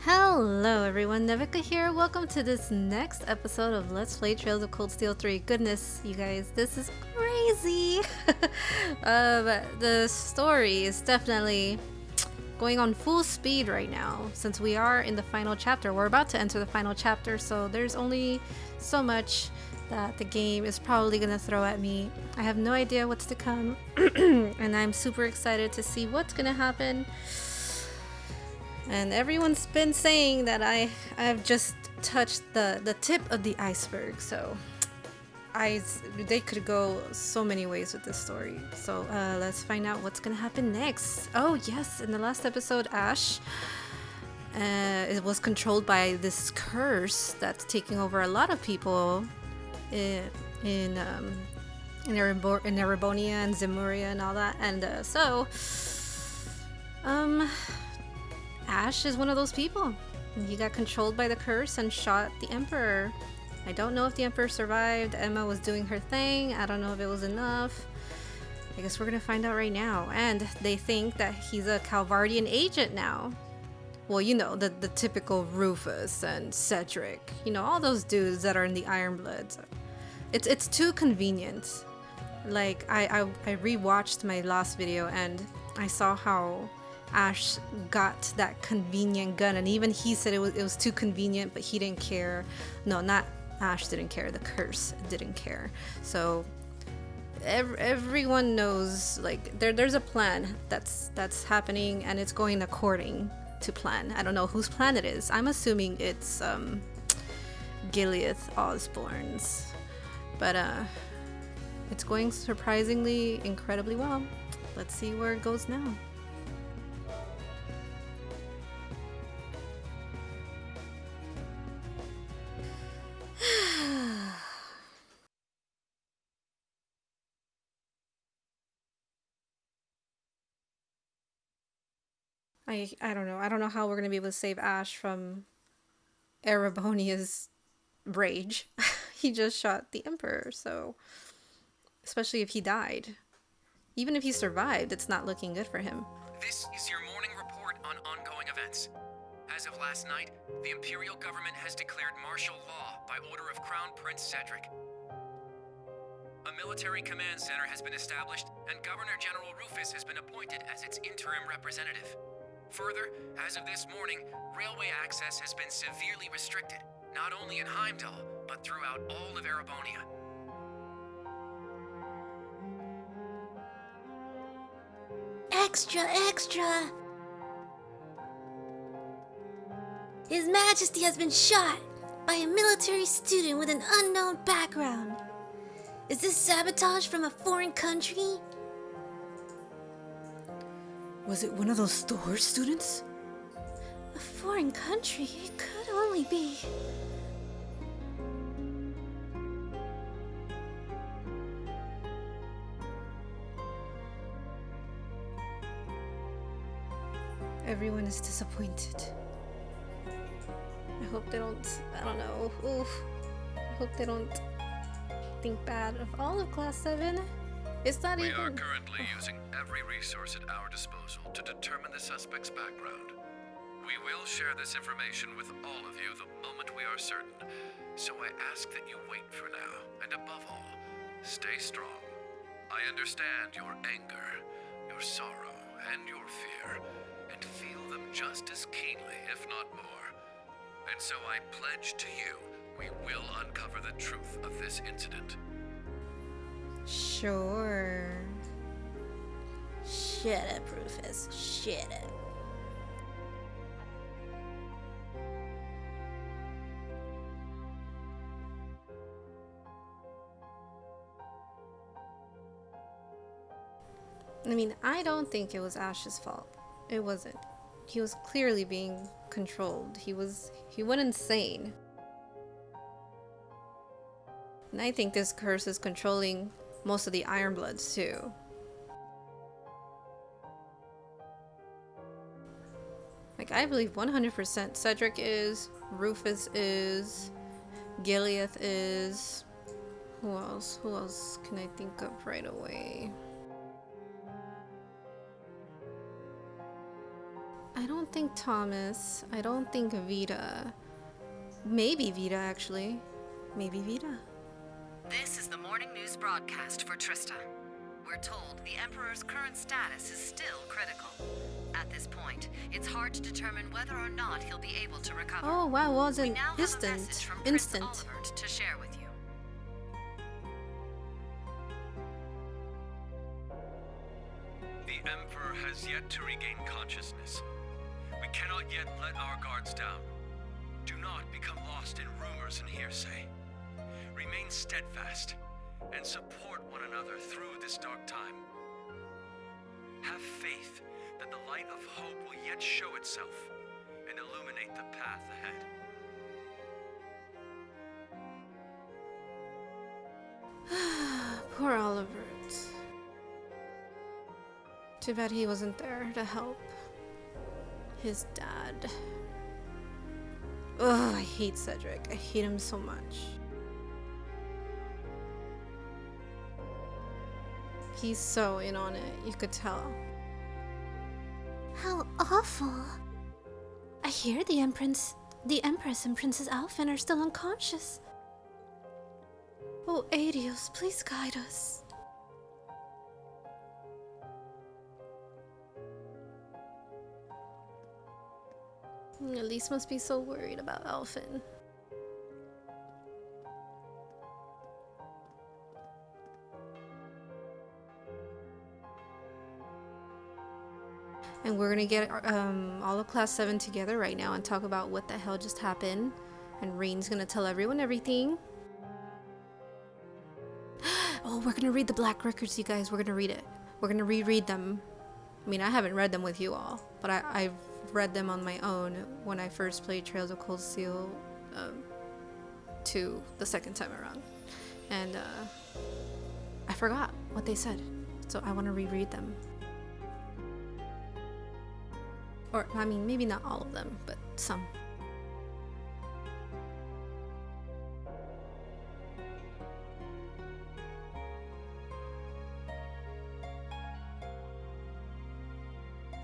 Hello everyone, Nevika here. Welcome to this next episode of Let's Play Trails of Cold Steel 3. Goodness, you guys, this is crazy. The story is definitely going on full speed right now since we are in the final chapter. We're about to enter the final chapter, so there's only so much that the game is probably gonna throw at me. I have no idea what's to come, and I'm super excited to see what's gonna happen. And everyone's been saying that I've just touched the tip of the iceberg, so they could go so many ways with this story. So let's find out what's gonna happen next. Oh yes, in the last episode, Ash it was controlled by this curse that's taking over a lot of people in Erebonia and Zemuria and all that, and Ash is one of those people. He got controlled by the curse and shot the Emperor. I don't know if the Emperor survived. Emma was doing her thing. I don't know if it was enough. I guess we're gonna find out right now. And they think that he's a Calvardian agent now. Well, you know, the typical Rufus and Cedric. You know, all those dudes that are in the Ironbloods. It's too convenient. Like, I rewatched my last video and I saw how Ash got that convenient gun, and even he said it was too convenient, but he didn't care. No, not Ash didn't care, the curse didn't care. So everyone knows, like, there's a plan that's happening, and it's going according to plan. I don't know whose plan it is. I'm assuming it's Gilead Osborne's, but it's going surprisingly incredibly well. Let's see where it goes now. I don't know. I don't know how we're gonna be able to save Ash from Erebonia's rage. He just shot the Emperor, so especially if he died. Even if he survived, it's not looking good for him. This is your morning report on ongoing events. As of last night, the Imperial government has declared martial law by order of Crown Prince Cedric. A military command center has been established, and Governor General Rufus has been appointed as its interim representative. Further, as of this morning, railway access has been severely restricted, not only in Heimdall, but throughout all of Erebonia. Extra, extra! His Majesty has been shot by a military student with an unknown background. Is this sabotage from a foreign country? Was it one of those Thor students? A foreign country? It could only be. Everyone is disappointed. I hope they don't, I don't know, oof. I hope they don't think bad of all of Class 7. It's not We even... are currently using every resource at our disposal to determine the suspect's background. We will share this information with all of you the moment we are certain, so I ask that you wait for now, and above all, stay strong. I understand your anger, your sorrow, and your fear, and feel them just as keenly, if not more. And so I pledge to you, we will uncover the truth of this incident. Sure. Shut up, Rufus. Shut up. I mean, I don't think it was Ash's fault. It wasn't. He was clearly being controlled. He went insane. And I think this curse is controlling most of the Ironbloods too. Like, I believe 100% Cedric is, Rufus is, Gilead is. Who else? Who else can I think of right away? I don't think Thomas. I don't think Vita. Maybe Vita, actually. Maybe Vita. This is the morning news broadcast for Trista. We're told the Emperor's current status is still critical. At this point, it's hard to determine whether or not he'll be able to recover. Oh wow, We wasn't now have a message instant. from Prince Instant. Olivert to share with you. The Emperor has yet to regain consciousness. We cannot yet let our guards down. Do not become lost in rumors and hearsay. Remain steadfast and support one another through this dark time. Have faith that the light of hope will yet show itself and illuminate the path ahead. Poor Olivert. Too bad he wasn't there to help his dad. Ugh, I hate Cedric. I hate him so much. He's so in on it, you could tell. How awful. I hear the Empress and Princess Alphen are still unconscious. Oh, Adios, please guide us. Elise must be so worried about Alphen. And we're gonna get all of Class 7 together right now and talk about what the hell just happened. And Rain's gonna tell everyone everything. Oh, we're gonna read the Black Records, you guys. We're gonna read it. We're gonna reread them. I mean, I haven't read them with you all, but I've read them on my own when I first played Trails of Cold Steel 2 the second time around. And I forgot what they said, so I want to reread them. Or, I mean, maybe not all of them, but some.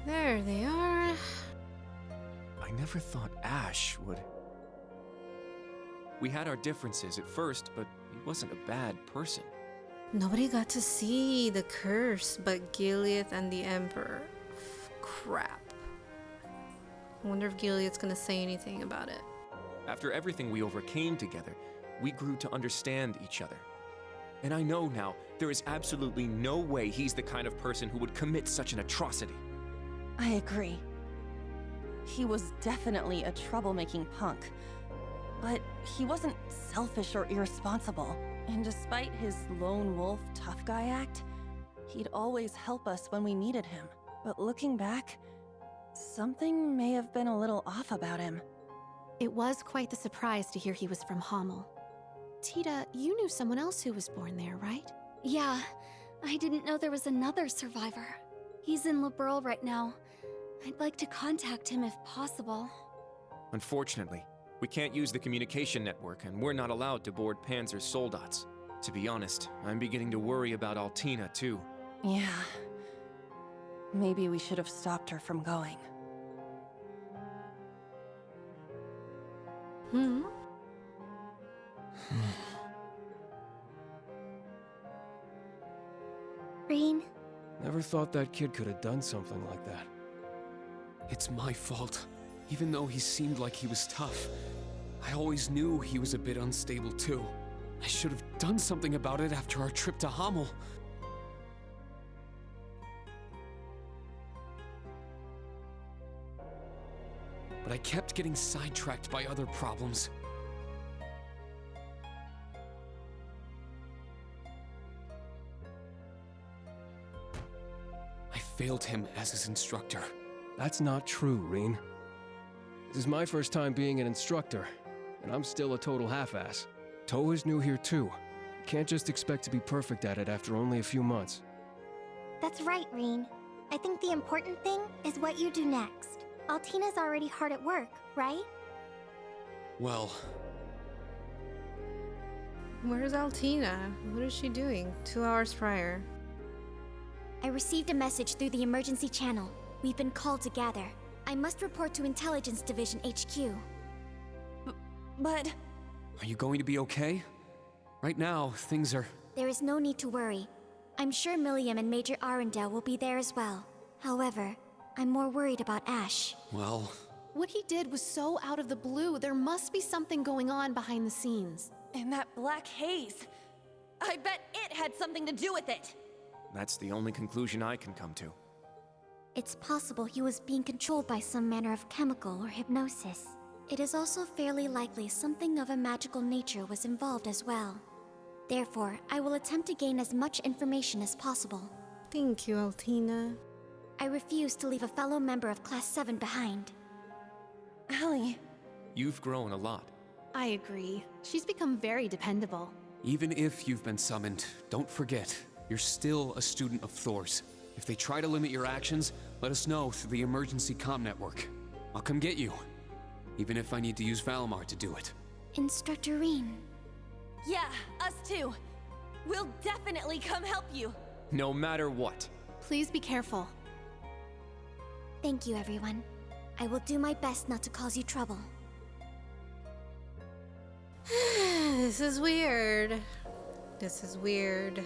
There they are. I never thought Ash would. We had our differences at first, but he wasn't a bad person. Nobody got to see the curse but Gilead and the Emperor. Crap. I wonder if Gilead's gonna say anything about it. After everything we overcame together, we grew to understand each other. And I know now there is absolutely no way he's the kind of person who would commit such an atrocity. I agree. He was definitely a troublemaking punk. But he wasn't selfish or irresponsible. And despite his lone wolf tough guy act, he'd always help us when we needed him. But looking back, something may have been a little off about him. It was quite the surprise to hear he was from Hamel. Tita, you knew someone else who was born there, right? Yeah, I didn't know there was another survivor. He's in Liberl right now. I'd like to contact him if possible. Unfortunately, we can't use the communication network, and we're not allowed to board Panzer's soldats. To be honest, I'm beginning to worry about Altina, too. Yeah. Maybe we should have stopped her from going. Hmm? Rain? Never thought that kid could have done something like that. It's my fault. Even though he seemed like he was tough, I always knew he was a bit unstable too. I should have done something about it after our trip to Hamel. But I kept getting sidetracked by other problems. I failed him as his instructor. That's not true, Reen. This is my first time being an instructor, and I'm still a total half-ass. Toa is new here too. Can't just expect to be perfect at it after only a few months. That's right, Rain. I think the important thing is what you do next. Altina's already hard at work, right? Well, Where's Altina? What is she doing 2 hours prior? I received a message through the emergency channel. We've been called to gather. I must report to Intelligence Division HQ. But... Are you going to be okay? Right now, things are... There is no need to worry. I'm sure Milliam and Major Arundel will be there as well. However, I'm more worried about Ash. Well... What he did was so out of the blue. There must be something going on behind the scenes. And that black haze... I bet it had something to do with it! That's the only conclusion I can come to. It's possible he was being controlled by some manner of chemical or hypnosis. It is also fairly likely something of a magical nature was involved as well. Therefore, I will attempt to gain as much information as possible. Thank you, Altina. I refuse to leave a fellow member of Class 7 behind. Allie... You've grown a lot. I agree. She's become very dependable. Even if you've been summoned, don't forget, you're still a student of Thor's. If they try to limit your actions, let us know through the emergency comm network. I'll come get you. Even if I need to use Valimar to do it. Instructor Rean. Yeah, us too. We'll definitely come help you. No matter what. Please be careful. Thank you, everyone. I will do my best not to cause you trouble. This is weird. This is weird.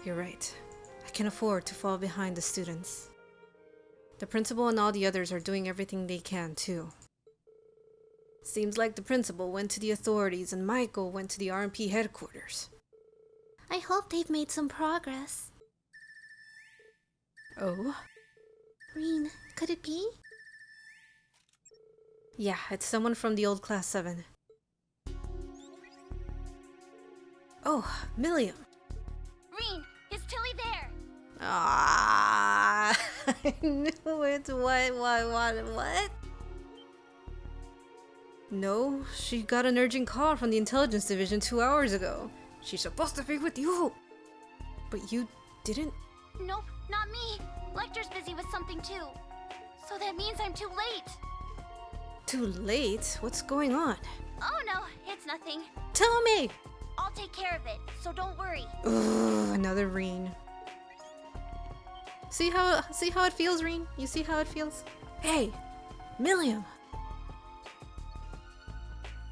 You're right. I can afford to fall behind the students. The principal and all the others are doing everything they can, too. Seems like the principal went to the authorities and Michael went to the RMP headquarters. I hope they've made some progress. Oh? Rean, could it be? Yeah, it's someone from the old Class 7. Oh, Milliam. Rean, is Tilly there? Ah, I knew it. What? No, she got an urgent call from the Intelligence Division 2 hours ago. She's supposed to be with you. But you didn't? Nope, not me. Lecter's busy with something too. So that means I'm too late. Too late? What's going on? Oh no, it's nothing. Tell me! I'll take care of it, so don't worry. Ugh, another Rean. See how it feels, Rean? You see how it feels? Hey, Milliam.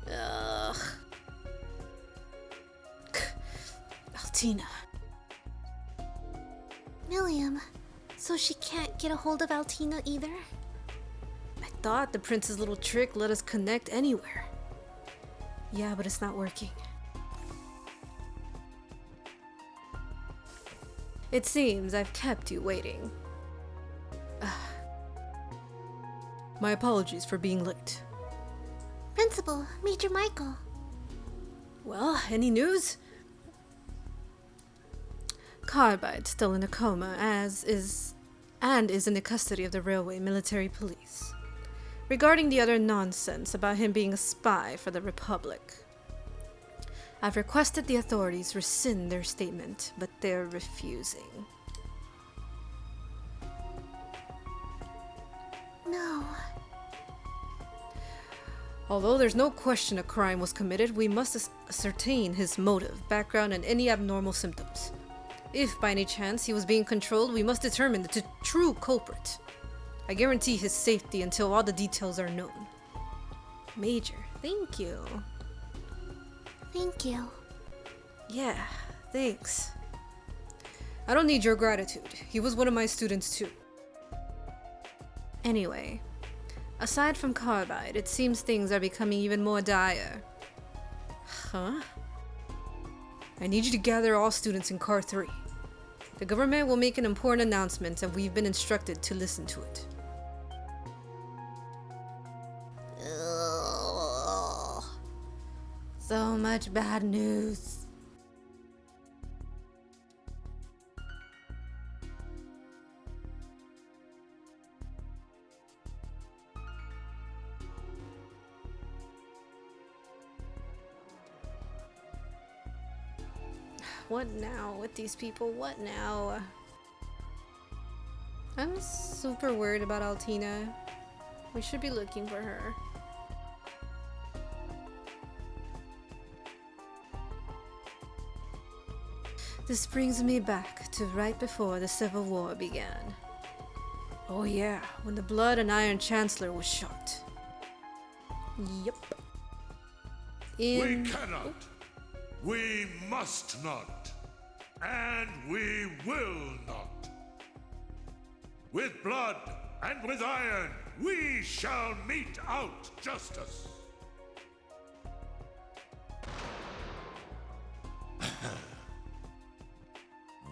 Ugh. Altina. Milliam, so she can't get a hold of Altina either? I thought the prince's little trick let us connect anywhere. Yeah, but it's not working. It seems I've kept you waiting. My apologies for being late. Principal, Major Michael. Well, any news? Carbide's still in a coma, and is in the custody of the railway military police. Regarding the other nonsense about him being a spy for the Republic, I've requested the authorities rescind their statement, but they're refusing. No. Although there's no question a crime was committed, we must ascertain his motive, background, and any abnormal symptoms. If by any chance he was being controlled, we must determine the true culprit. I guarantee his safety until all the details are known. Major, thank you. Thank you. Yeah, thanks. I don't need your gratitude. He was one of my students too. Anyway, aside from Carbide, it seems things are becoming even more dire. Huh? I need you to gather all students in Car 3. The government will make an important announcement and we've been instructed to listen to it. Ugh. So much bad news. What now with these people? What now? I'm super worried about Altina. We should be looking for her. This brings me back to right before the Civil War began. Oh yeah, when the Blood and Iron Chancellor was shot. Yep. We cannot. We must not. And we will not. With blood and with iron, we shall mete out justice.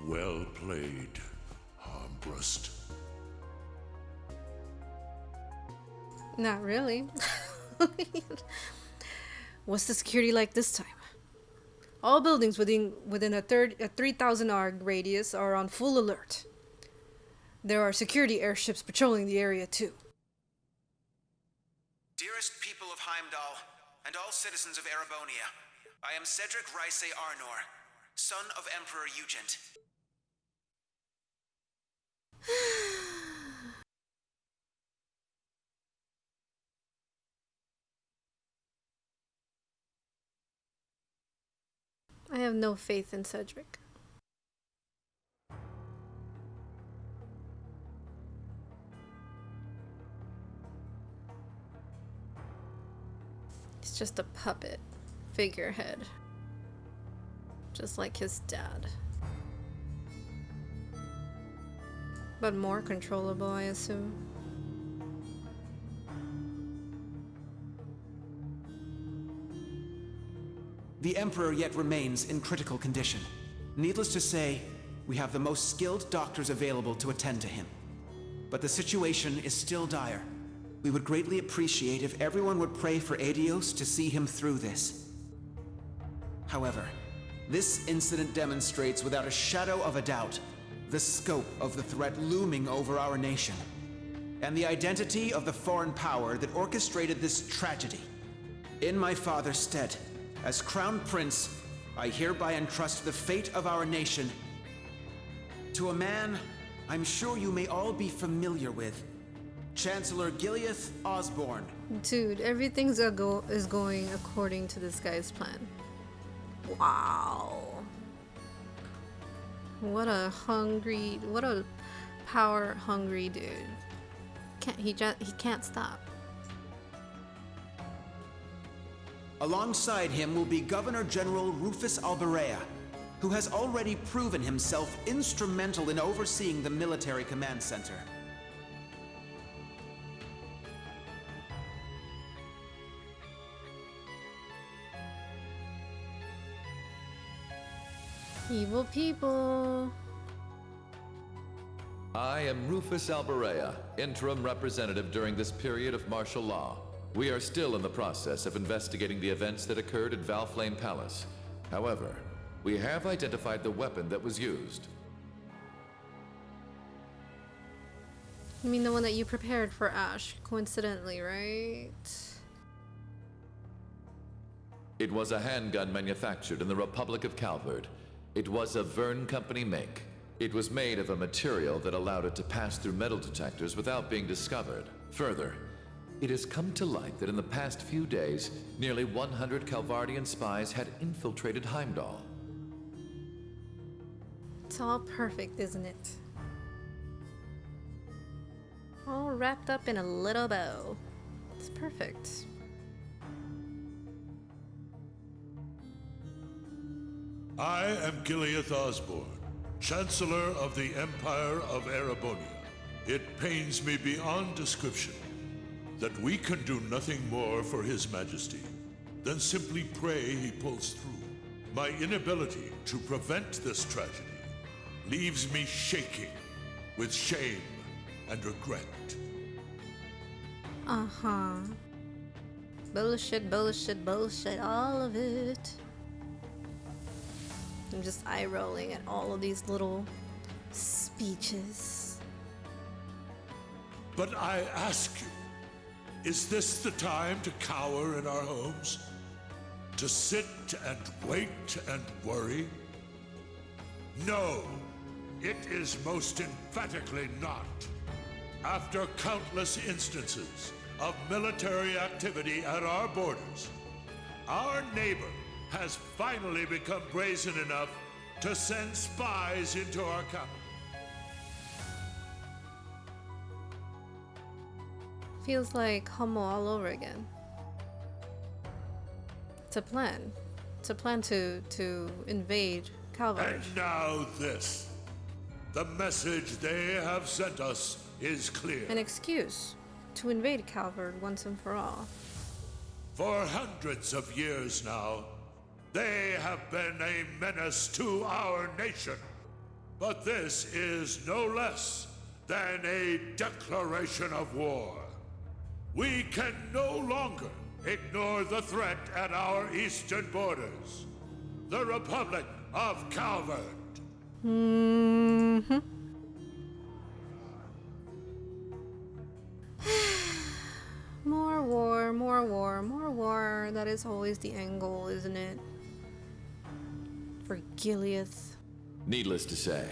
Well played, Armbrust. Not really. What's the security like this time? All buildings within a 3,000 ARG radius are on full alert. There are security airships patrolling the area too. Dearest people of Heimdall, and all citizens of Erebonia, I am Cedric Ryce Arnor, son of Emperor Eugent. I have no faith in Cedric. He's just a puppet, figurehead. Just like his dad. But more controllable, I assume. The Emperor yet remains in critical condition. Needless to say, we have the most skilled doctors available to attend to him. But the situation is still dire. We would greatly appreciate if everyone would pray for Aidios to see him through this. However, this incident demonstrates without a shadow of a doubt the scope of the threat looming over our nation, and the identity of the foreign power that orchestrated this tragedy. In my father's stead, as Crown Prince, I hereby entrust the fate of our nation to a man I'm sure you may all be familiar with, Chancellor Gileath Osborne. Dude, everything's is going according to this guy's plan. Wow. What a power hungry dude. He can't stop. Alongside him will be Governor General Rufus Alberea, who has already proven himself instrumental in overseeing the military command center. Evil people. I am Rufus Alberea, interim representative during this period of martial law. We are still in the process of investigating the events that occurred at Valflame Palace. However, we have identified the weapon that was used. You mean the one that you prepared for Ash, coincidentally, right? It was a handgun manufactured in the Republic of Calvard. It was a Verne Company make. It was made of a material that allowed it to pass through metal detectors without being discovered. Further, it has come to light that in the past few days, nearly 100 Calvardian spies had infiltrated Heimdall. It's all perfect, isn't it? All wrapped up in a little bow. It's perfect. I am Gileath Osborne, Chancellor of the Empire of Erebonia. It pains me beyond description that we can do nothing more for His Majesty than simply pray he pulls through. My inability to prevent this tragedy leaves me shaking with shame and regret. Uh-huh. Bullshit, bullshit, bullshit, all of it. I'm just eye-rolling at all of these little speeches. But I ask you, is this the time to cower in our homes? To sit and wait and worry? No, it is most emphatically not. After countless instances of military activity at our borders, our neighbor has finally become brazen enough to send spies into our capital. Feels like Homo all over again. To plan to invade Calvard. And now this. The message they have sent us is clear. An excuse to invade Calvard once and for all. For hundreds of years now, they have been a menace to our nation. But this is no less than a declaration of war. We can no longer ignore the threat at our eastern borders. The Republic of Calvard. Mm-hmm. More war, more war, more war. That is always the end goal, isn't it? For Gileath. Needless to say,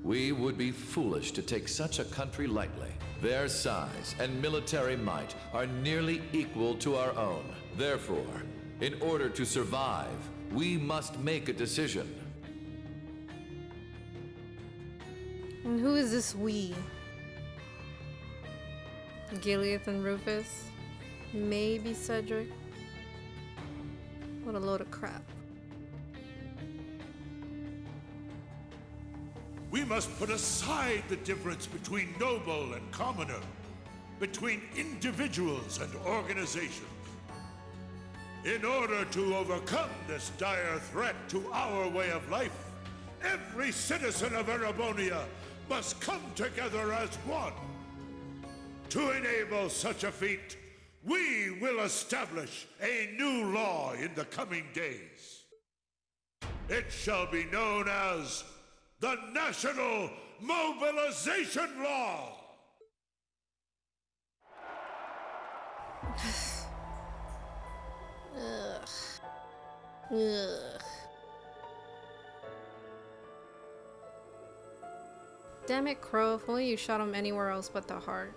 we would be foolish to take such a country lightly. Their size and military might are nearly equal to our own. Therefore, in order to survive, we must make a decision. And who is this we? Gileath and Rufus? Maybe Cedric? What a load of crap. We must put aside the difference between noble and commoner, between individuals and organizations. In order to overcome this dire threat to our way of life, every citizen of Erebonia must come together as one. To enable such a feat, we will establish a new law in the coming days. It shall be known as the National Mobilization Law! Ugh. Ugh. Damn it, Crow. If only you shot him anywhere else but the heart.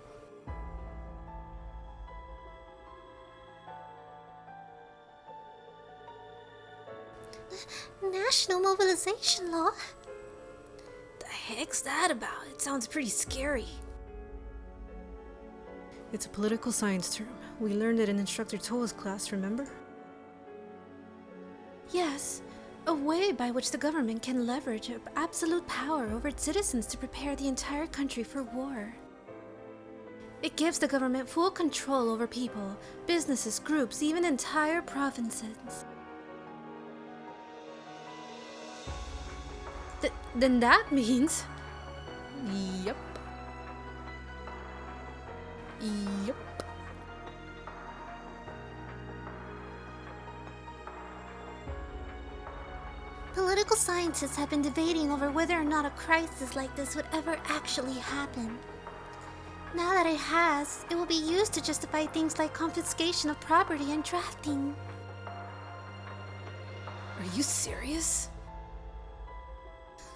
National Mobilization Law? The heck's that about? It sounds pretty scary. It's a political science term. We learned it in Instructor Toa's class, remember? Yes, a way by which the government can leverage absolute power over its citizens to prepare the entire country for war. It gives the government full control over people, businesses, groups, even entire provinces. Then that means... Yep. Yep. Political scientists have been debating over whether or not a crisis like this would ever actually happen. Now that it has, it will be used to justify things like confiscation of property and drafting. Are you serious?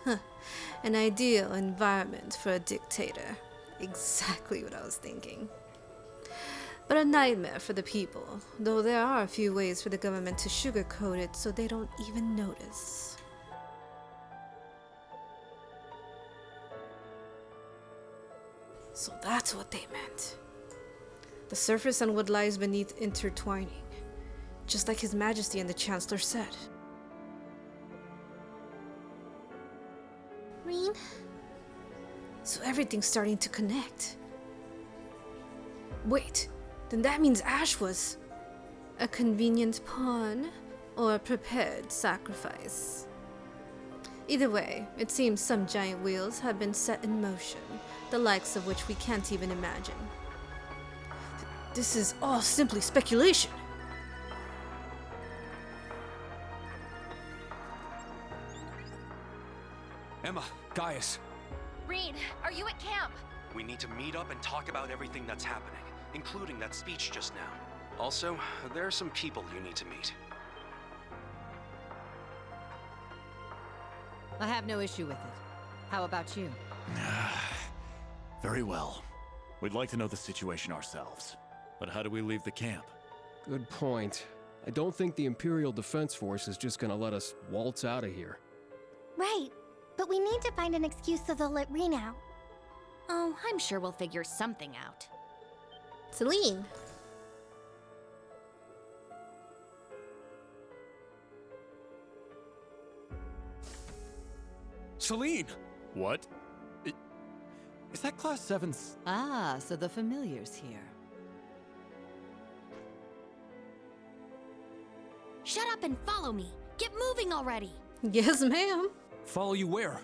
Huh. An ideal environment for a dictator. Exactly what I was thinking. But a nightmare for the people, though there are a few ways for the government to sugarcoat it so they don't even notice. So that's what they meant. The surface and what lies beneath intertwining, just like His Majesty and the Chancellor said. Rean? So everything's starting to connect. Wait, then that means Ash was a convenient pawn or a prepared sacrifice. Either way, it seems some giant wheels have been set in motion, the likes of which we can't even imagine. This is all simply speculation. Emma, Gaius. Rean, are you at camp? We need to meet up and talk about everything that's happening, including that speech just now. Also, there are some people you need to meet. I have no issue with it. How about you? Very well. We'd like to know the situation ourselves. But how do we leave the camp? Good point. I don't think the Imperial Defense Force is just gonna let us waltz out of here. Right. But we need to find an excuse so they'll let Rean out. Oh, I'm sure we'll figure something out. Celine. Celine! What? Is that Class 7's? Ah, so the familiar's here. Shut up and follow me. Get moving already. Yes, ma'am. Follow you where?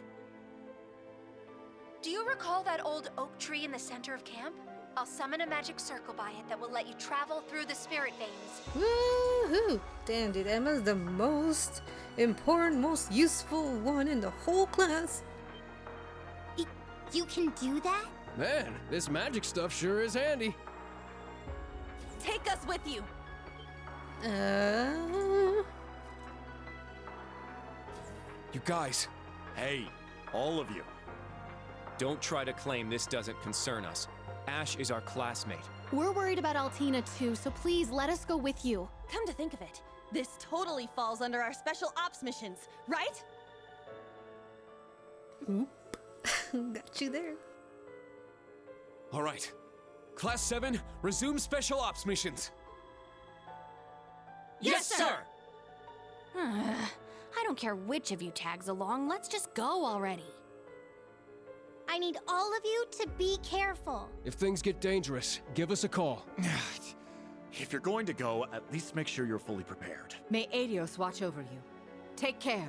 Do you recall that old oak tree in the center of camp? I'll summon a magic circle by it that will let you travel through the spirit veins. Woohoo! Damn, dude, Emma's the most important, most useful one in the whole class. You can do that? Man, this magic stuff sure is handy. Take us with you. You guys. Hey, all of you. Don't try to claim this doesn't concern us. Ash is our classmate. We're worried about Altina too, so please let us go with you. Come to think of it, this totally falls under our special ops missions, right? Oop. Got you there. All right. Class 7, resume special ops missions. Yes, sir! I don't care which of you tags along, let's just go already. I need all of you to be careful. If things get dangerous, give us a call. If you're going to go, at least make sure you're fully prepared. May Adios watch over you. Take care.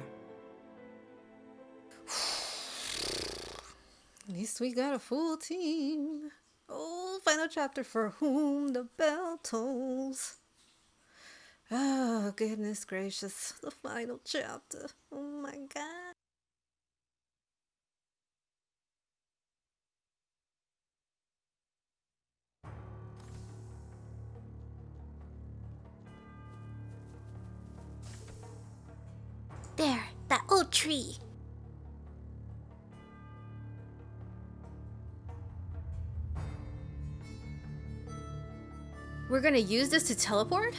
At least we got a full team. Oh, final chapter for whom the bell tolls. Oh, goodness gracious. The final chapter. Oh my god. There, that old tree. We're gonna use this to teleport?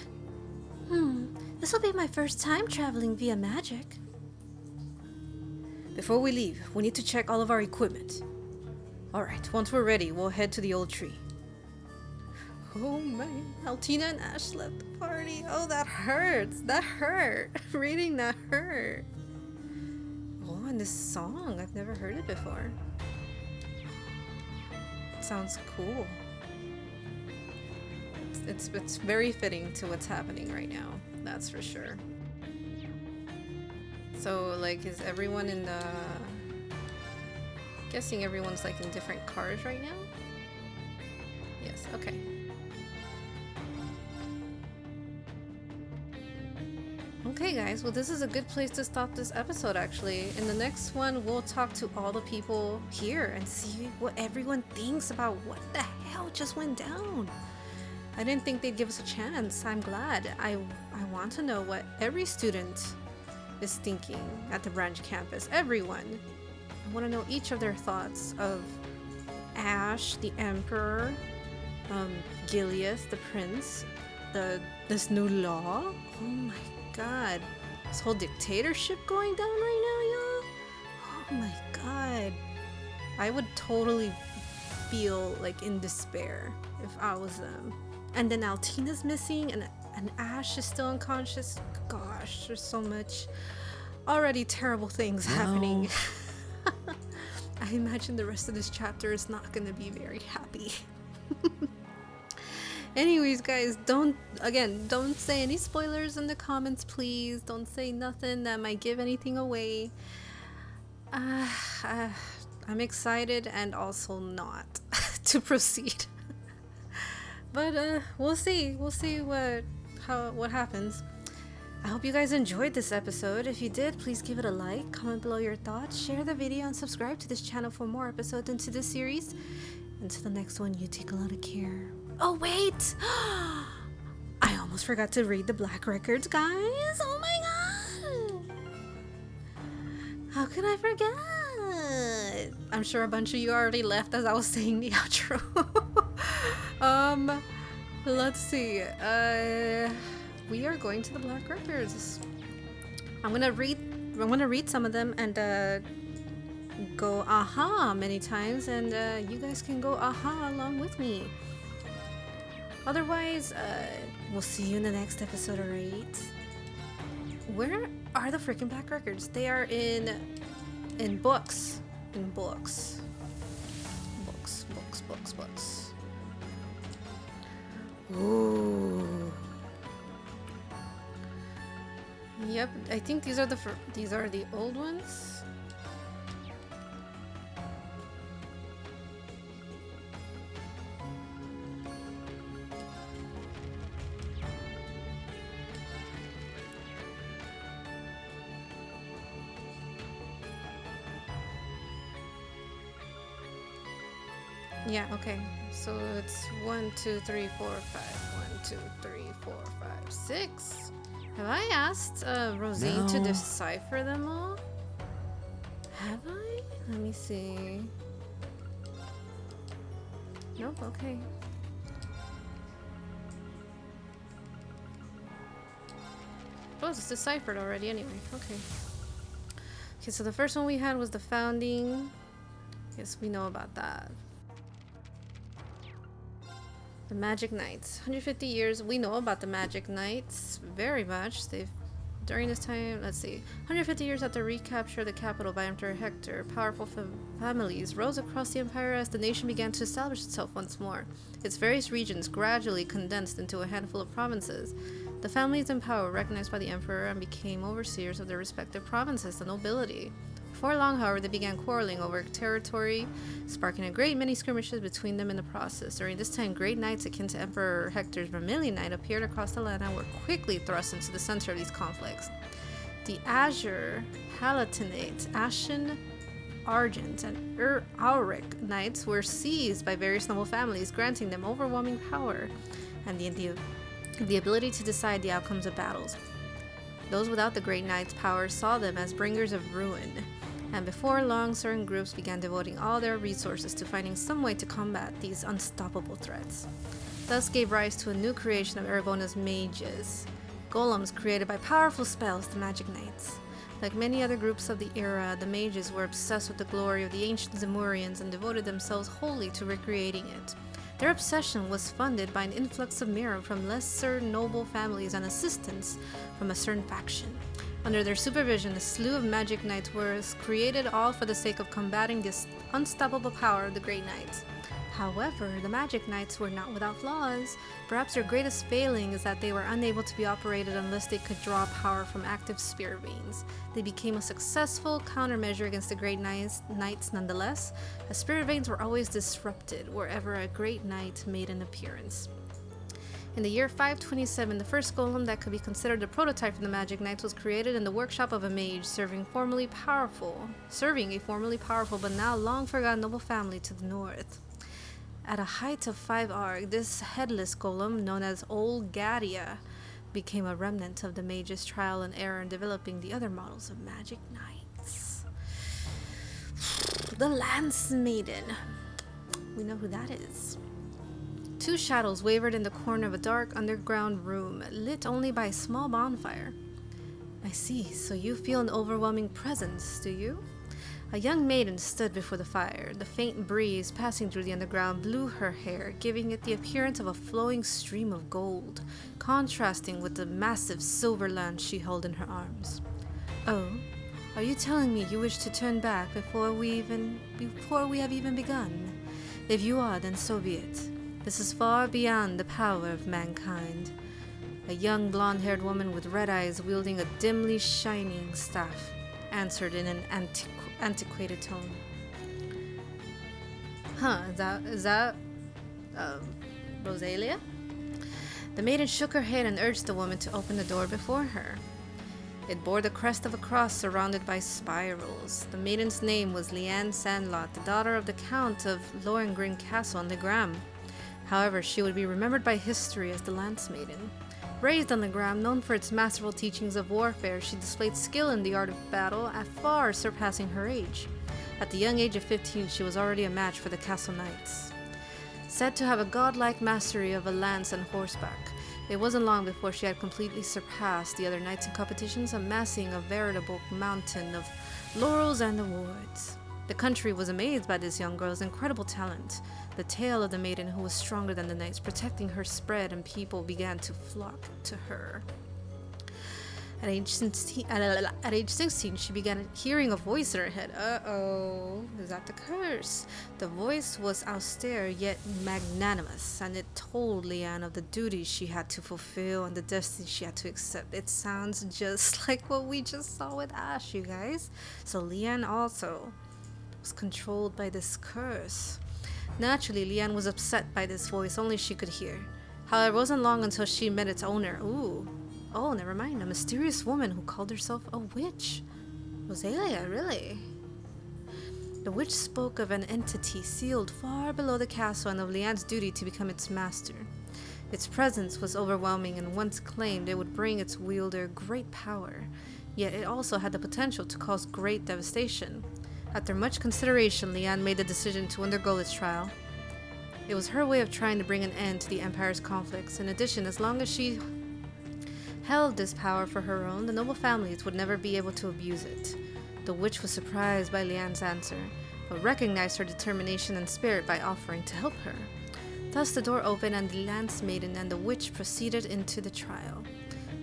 This will be my first time traveling via magic. Before we leave, we need to check all of our equipment. Alright, once we're ready, we'll head to the old tree. Oh man, Altina and Ash left the party. Oh, that hurts. That hurt. Reading that hurt. Oh, and this song, I've never heard it before. It sounds cool. It's very fitting to what's happening right now. That's for sure. So, like, is everyone in the... Guessing everyone's like in different cars right now? Yes, okay. Okay guys, well this is a good place to stop this episode actually. In the next one, we'll talk to all the people here and see what everyone thinks about what the hell just went down. I didn't think they'd give us a chance. I'm glad. I want to know what every student is thinking at the branch campus. Everyone. I want to know each of their thoughts of Ash, the Emperor, Gileath, the Prince, this new law. Oh my god. This whole dictatorship going down right now, y'all. Oh my god. I would totally feel like in despair if I was them. And then Altina's missing and Ash is still unconscious. Gosh, there's so much already terrible things happening. I imagine the rest of this chapter is not gonna be very happy. Anyways, guys, don't say any spoilers in the comments, please. Don't say nothing that might give anything away. I'm excited and also not to proceed. But we'll see what happens. I hope you guys enjoyed this episode. If you did, please give it a like, comment below your thoughts, share the video, and subscribe to this channel for more episodes into this series. Until the next one, you take a lot of care. Oh wait! I almost forgot to read the Black Records, guys! Oh my god! How could I forget? I'm sure a bunch of you already left as I was saying the outro. Let's see. We are going to the Black Records. I'm gonna read some of them and go aha many times, and you guys can go aha along with me. Otherwise, we'll see you in the next episode, alright? Where are the freaking Black Records? They are in books. In books. Books. Ooh. Yep, I think these are the old ones. Yeah, okay. So it's 1, 2, 3, 4, 5. 1, 2, 3, 4, 5, 6. Have I asked Rosine to decipher them all? Have I? Let me see. Nope, okay. Oh, it's deciphered already anyway. Okay. Okay, so the first one we had was the founding. Yes, we know about that. The Magic Knights. 150 years. We know about the Magic Knights very much. During this time, let's see. 150 years after recapture of the capital by Emperor Hector, powerful families rose across the empire as the nation began to establish itself once more. Its various regions gradually condensed into a handful of provinces. The families in power were recognized by the emperor and became overseers of their respective provinces, the nobility. Before long, however, they began quarreling over territory, sparking a great many skirmishes between them in the process. During this time, great knights akin to Emperor Hector's Vermilion Knight appeared across the land and were quickly thrust into the center of these conflicts. The Azure, Palatinate, Ashen, Argent, and Auric knights were seized by various noble families, granting them overwhelming power and the ability to decide the outcomes of battles. Those without the Great Knight's power saw them as bringers of ruin, and before long certain groups began devoting all their resources to finding some way to combat these unstoppable threats. Thus gave rise to a new creation of Erebona's mages, golems created by powerful spells, the Magic Knights. Like many other groups of the era, the mages were obsessed with the glory of the ancient Zemurians and devoted themselves wholly to recreating it. Their obsession was funded by an influx of mirror from lesser noble families and assistance from a certain faction. Under their supervision, a slew of magic knights was created, all for the sake of combating this unstoppable power of the Great Knights. However, the Magic Knights were not without flaws. Perhaps their greatest failing is that they were unable to be operated unless they could draw power from active spirit veins. They became a successful countermeasure against the Great Knights nonetheless, as spirit veins were always disrupted wherever a Great Knight made an appearance. In the year 527, the first golem that could be considered a prototype for the Magic Knights was created in the workshop of a mage serving a formerly powerful but now long forgotten noble family to the north. At a height of 5 arc, this headless golem, known as Old Gadia, became a remnant of the mage's trial and error in developing the other models of Magic Knights. The Lance Maiden. We know who that is. Two shadows wavered in the corner of a dark underground room, lit only by a small bonfire. I see, so you feel an overwhelming presence, do you? A young maiden stood before the fire. The faint breeze passing through the underground blew her hair, giving it the appearance of a flowing stream of gold, contrasting with the massive silver lance she held in her arms. Oh, are you telling me you wish to turn back before we have even begun? If you are, then so be it. This is far beyond the power of mankind. A young blonde-haired woman with red eyes wielding a dimly shining staff answered in an antiquated tone. Is that Rosalia? The maiden shook her head and urged the woman to open the door before her. It bore the crest of a cross surrounded by spirals. The maiden's name was Leanne Sandlot, the daughter of the Count of Lohengrin Castle on Legram. However, she would be remembered by history as the Lance Maiden. Raised on Legram, known for its masterful teachings of warfare, she displayed skill in the art of battle, far surpassing her age. At the young age of 15, she was already a match for the Castle Knights. Said to have a godlike mastery of a lance and horseback, it wasn't long before she had completely surpassed the other knights in competitions, amassing a veritable mountain of laurels and awards. The country was amazed by this young girl's incredible talent. The tale of the maiden who was stronger than the knights, protecting her spread, and people began to flock to her. At age 16, she began hearing a voice in her head. Uh-oh, is that the curse? The voice was austere yet magnanimous, and it told Leanne of the duties she had to fulfill and the destiny she had to accept. It sounds just like what we just saw with Ash, you guys. So Leanne also was controlled by this curse. Naturally, Leanne was upset by this voice only she could hear. However, it wasn't long until she met its owner. Oh, never mind. A mysterious woman who called herself a witch. Rosalia, really? The witch spoke of an entity sealed far below the castle and of Leanne's duty to become its master. Its presence was overwhelming and once claimed it would bring its wielder great power. Yet it also had the potential to cause great devastation. After much consideration, Leanne made the decision to undergo its trial. It was her way of trying to bring an end to the Empire's conflicts. In addition, as long as she held this power for her own, the noble families would never be able to abuse it. The witch was surprised by Leanne's answer, but recognized her determination and spirit by offering to help her. Thus the door opened and the Lance Maiden and the witch proceeded into the trial.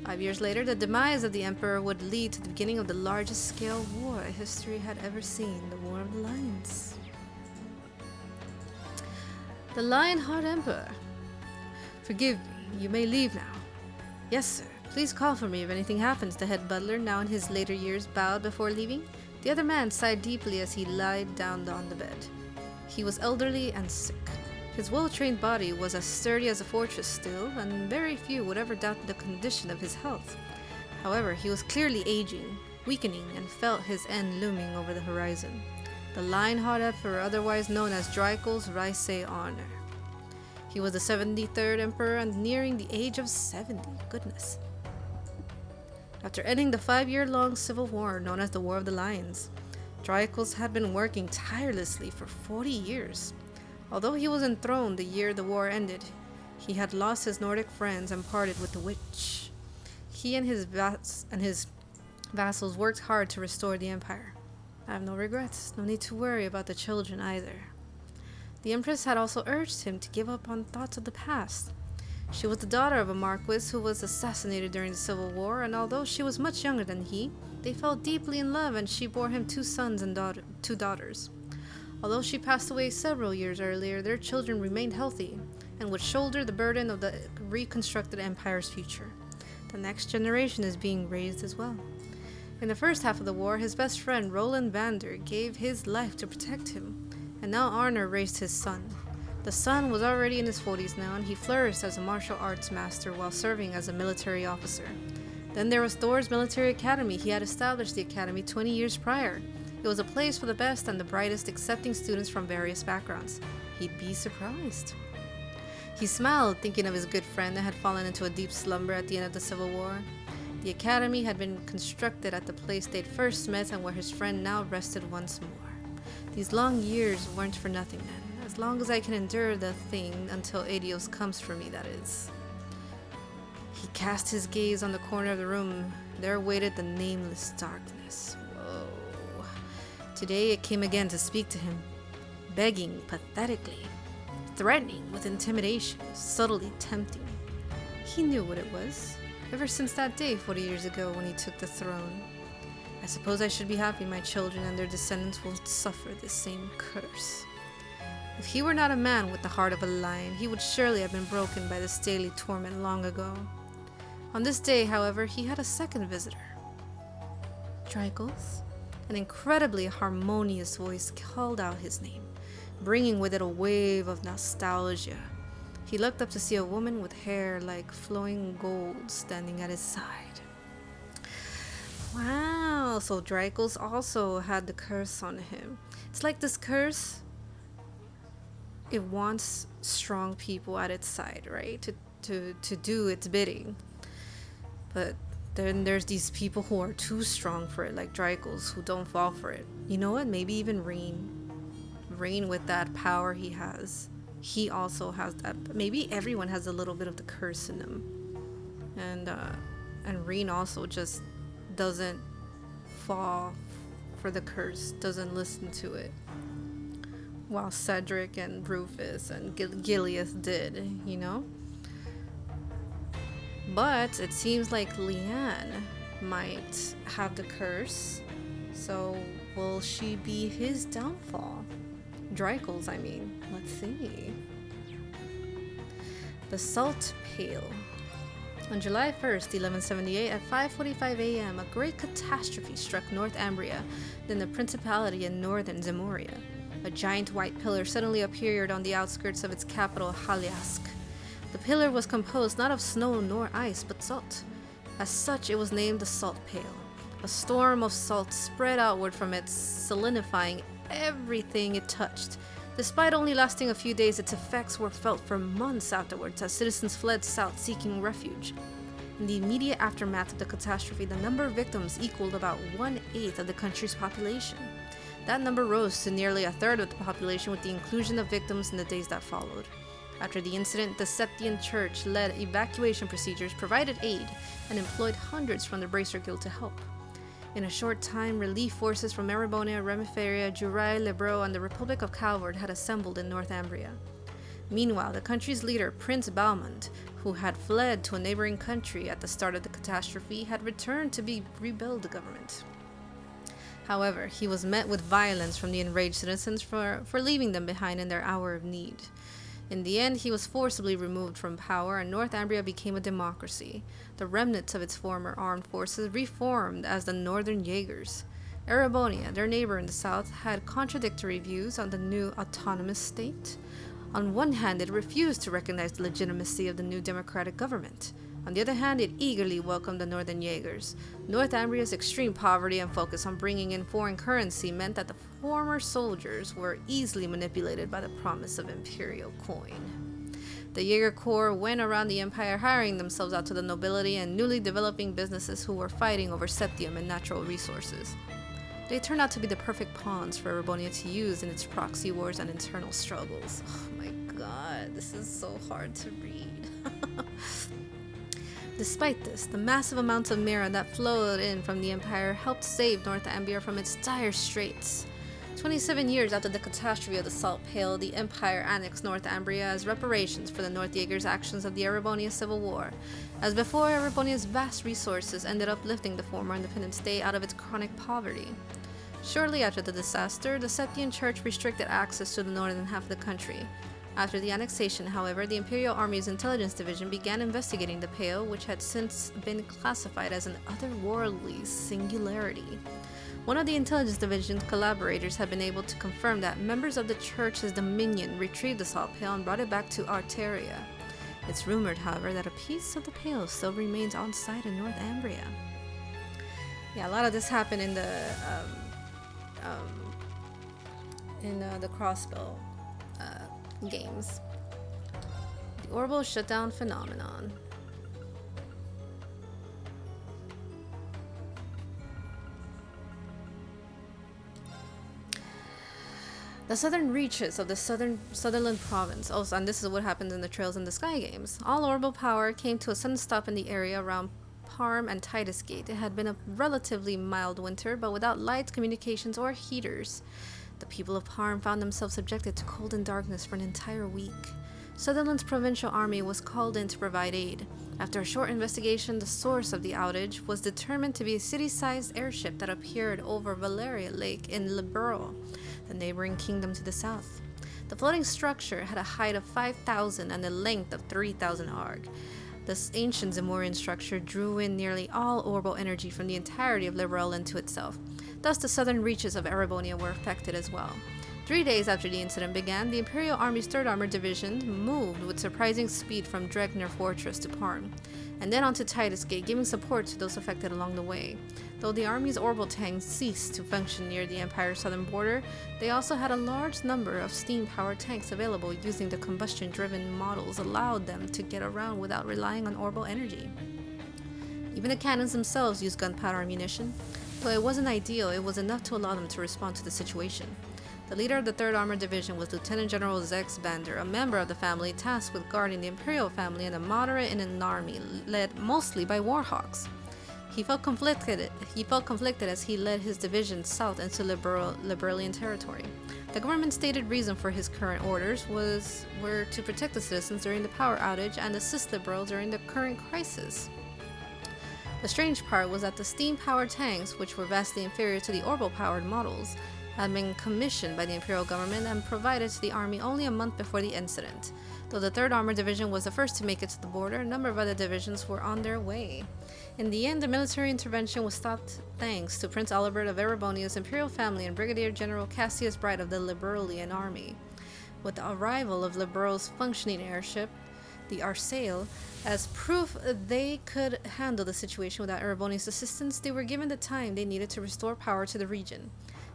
5 years later, the demise of the Emperor would lead to the beginning of the largest scale war history had ever seen, the War of the Lions. The Lionheart Emperor. Forgive me, you may leave now. Yes, sir. Please call for me if anything happens, the head butler, now in his later years, bowed before leaving. The other man sighed deeply as he lied down on the bed. He was elderly and sick. His well-trained body was as sturdy as a fortress still, and very few would ever doubt the condition of his health. However, he was clearly aging, weakening, and felt his end looming over the horizon. The Lionheart Emperor, otherwise known as Drycles Rhysay Honor. He was the 73rd Emperor and nearing the age of 70. Goodness. After ending the 5-year-long civil war known as the War of the Lions, Drycles had been working tirelessly for 40 years. Although he was enthroned the year the war ended, he had lost his Nordic friends and parted with the witch. He and his vassals worked hard to restore the empire. I have no regrets, no need to worry about the children either. The Empress had also urged him to give up on thoughts of the past. She was the daughter of a marquis who was assassinated during the Civil War, and although she was much younger than he, they fell deeply in love and she bore him 2 sons and 2 daughters. Although she passed away several years earlier, their children remained healthy and would shoulder the burden of the reconstructed empire's future. The next generation is being raised as well. In the first half of the war, his best friend Roland Vander gave his life to protect him, and now Arnor raised his son. The son was already in his 40s now, and he flourished as a martial arts master while serving as a military officer. Then there was Thor's military academy. He had established the academy 20 years prior. It was a place for the best and the brightest, accepting students from various backgrounds. He'd be surprised. He smiled, thinking of his good friend that had fallen into a deep slumber at the end of the Civil War. The academy had been constructed at the place they'd first met and where his friend now rested once more. These long years weren't for nothing then. As long as I can endure the thing until Adios comes for me, that is. He cast his gaze on the corner of the room. There waited the nameless darkness. Whoa. Today it came again to speak to him, begging pathetically, threatening with intimidation, subtly tempting. He knew what it was, ever since that day 40 years ago when he took the throne. I suppose I should be happy my children and their descendants will suffer the same curse. If he were not a man with the heart of a lion, he would surely have been broken by this daily torment long ago. On this day, however, he had a second visitor. Drycles, an incredibly harmonious voice called out his name, bringing with it a wave of nostalgia. He looked up to see a woman with hair like flowing gold standing at his side. Wow, so Drycles also had the curse on him. It's like this curse, it wants strong people at its side, right? To do its bidding. But then there's these people who are too strong for it, like Drycles, who don't fall for it. You know what? Maybe even Rean. Rean, with that power he has, he also has that. Maybe everyone has a little bit of the curse in them. And Rean also just doesn't fall for the curse doesn't listen to it, while Cedric and Rufus and Gilead did, you know? But it seems like Leanne might have the curse, so will she be his downfall? Draco's, I mean. Let's see. The Salt Pail. On July 1st, 1178, at 5:45 a.m., a great catastrophe struck North Ambria, then the Principality in northern Zemuria. A giant white pillar suddenly appeared on the outskirts of its capital, Haliask. The pillar was composed not of snow nor ice, but salt. As such, it was named the Salt Pail. A storm of salt spread outward from it, solidifying everything it touched. Despite only lasting a few days, its effects were felt for months afterwards as citizens fled south seeking refuge. In the immediate aftermath of the catastrophe, the number of victims equaled about 1/8 of the country's population. That number rose to nearly a third of the population with the inclusion of victims in the days that followed. After the incident, the Septian Church led evacuation procedures, provided aid, and employed hundreds from the Bracer Guild to help. In a short time, relief forces from Erebonia, Remiferia, Jurai, Lebro, and the Republic of Calvard had assembled in North Ambria. Meanwhile, the country's leader, Prince Balmond, who had fled to a neighboring country at the start of the catastrophe, had returned to rebuild the government. However, he was met with violence from the enraged citizens for leaving them behind in their hour of need. In the end, he was forcibly removed from power, and North Ambria became a democracy. The remnants of its former armed forces reformed as the Northern Jaegers. Erebonia, their neighbor in the south, had contradictory views on the new autonomous state. On one hand, it refused to recognize the legitimacy of the new democratic government. On the other hand, it eagerly welcomed the Northern Jaegers. North Ambria's extreme poverty and focus on bringing in foreign currency meant that the former soldiers were easily manipulated by the promise of imperial coin. The Jaeger Corps went around the empire hiring themselves out to the nobility and newly developing businesses who were fighting over septium and natural resources. They turned out to be the perfect pawns for Erebonia to use in its proxy wars and internal struggles. Oh my god, this is so hard to read. Despite this, the massive amounts of mirror that flowed in from the Empire helped save North Ambria from its dire straits. 27 years after the catastrophe of the Salt Pail, the Empire annexed North Ambria as reparations for the North Jaegers' actions of the Erebonia Civil War. As before, Erebonia's vast resources ended up lifting the former independent state out of its chronic poverty. Shortly after the disaster, the Septian Church restricted access to the northern half of the country. After the annexation, however, the Imperial Army's Intelligence Division began investigating the Pale, which had since been classified as an otherworldly singularity. One of the Intelligence Division's collaborators had been able to confirm that members of the Church's Dominion retrieved the Salt Pail and brought it back to Arteria. It's rumored, however, that a piece of the Pale still remains on site in North Ambria. Yeah, a lot of this happened in the Crossbow games. The Orbital Shutdown Phenomenon. The southern reaches of the Sutherland province, also, and this is what happens in the Trails in the Sky games. All orbital power came to a sudden stop in the area around Parm and Titus Gate. It had been a relatively mild winter, but without lights, communications, or heaters. The people of Parm found themselves subjected to cold and darkness for an entire week. Sutherland's provincial army was called in to provide aid. After a short investigation, the source of the outage was determined to be a city-sized airship that appeared over Valeria Lake in Lebro, the neighboring kingdom to the south. The floating structure had a height of 5,000 and a length of 3,000 arg. This ancient Zemurian structure drew in nearly all orbital energy from the entirety of Liberel into itself. Thus, the southern reaches of Erebonia were affected as well. 3 days after the incident began, the Imperial Army's 3rd Armored Division moved with surprising speed from Dregner Fortress to Parm, and then on to Titus Gate, giving support to those affected along the way. Though the Army's orbital tanks ceased to function near the Empire's southern border, they also had a large number of steam-powered tanks available. Using the combustion-driven models allowed them to get around without relying on orbital energy. Even the cannons themselves used gunpowder ammunition. Though it wasn't ideal, it was enough to allow them to respond to the situation. The leader of the 3rd Armored Division was Lieutenant General Zex Bander, a member of the family tasked with guarding the Imperial family and a moderate in an army led mostly by warhawks. He felt conflicted as he led his division south into Liberalian territory. The government's stated reason for his current orders were to protect the citizens during the power outage and assist Liberal during the current crisis. The strange part was that the steam-powered tanks, which were vastly inferior to the orbital-powered models, had been commissioned by the Imperial government and provided to the army only a month before the incident. Though the 3rd Armored Division was the first to make it to the border, a number of other divisions were on their way. In the end, the military intervention was stopped thanks to Prince Albert of Erebonia's imperial family and Brigadier General Cassius Bright of the Liberalian army. With the arrival of Liberal's functioning airship, the Arsail, as proof they could handle the situation without Erebonia's assistance, they were given the time they needed to restore power to the region.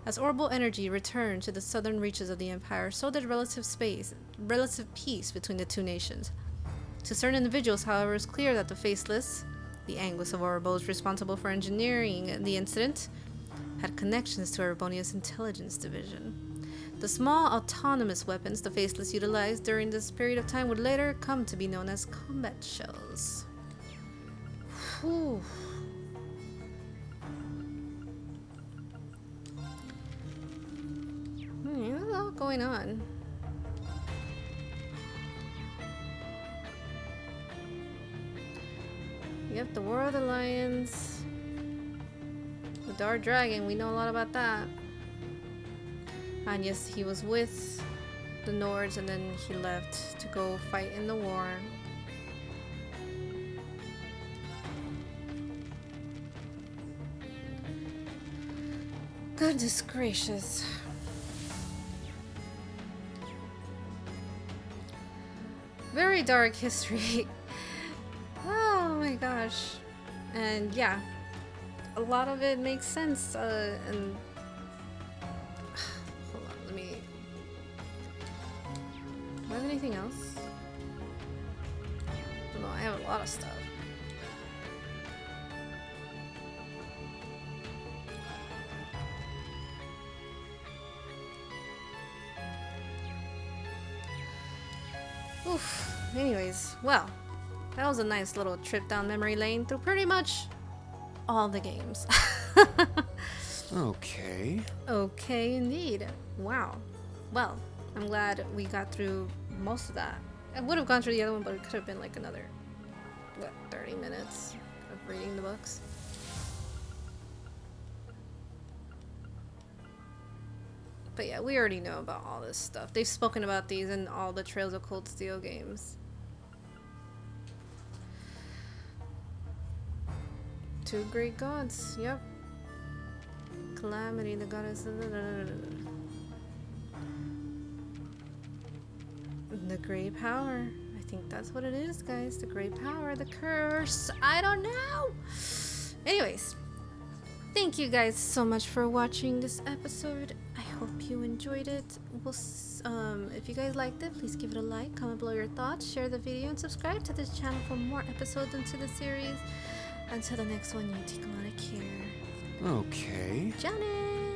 As orbital energy returned to the southern reaches of the Empire, so did relative peace between the two nations. To certain individuals, however, it was clear that the Faceless, the Anguis of Oribos responsible for engineering the incident, had connections to Erebonia's intelligence division. The small autonomous weapons the Faceless utilized during this period of time would later come to be known as combat shells. Whew. There's a lot going on. Yep, the War of the Lions. The Dark Dragon, we know a lot about that. And yes, he was with the Nords and then he left to go fight in the war. Goodness gracious. Very dark history. Oh my gosh. And yeah, a lot of it makes sense. And hold on, let me. Do I have anything else? No, I have a lot of stuff. Oof. Anyways, well, that was a nice little trip down memory lane through pretty much all the games. Okay. Okay, indeed. Wow. Well, I'm glad we got through most of that. I would have gone through the other one, but it could have been like another, what, 30 minutes of reading the books. But yeah, we already know about all this stuff. They've spoken about these in all the Trails of Cold Steel games. Two great gods, yep. Calamity, the goddess. The great power. I think that's what it is, guys. The great power, the curse. I don't know. Anyways, thank you guys so much for watching this episode. I hope you enjoyed it. If you guys liked it, please give it a like, comment below your thoughts, share the video, and subscribe to this channel for more episodes into the series. Until the next one, you take a lot of care. Okay. Janet!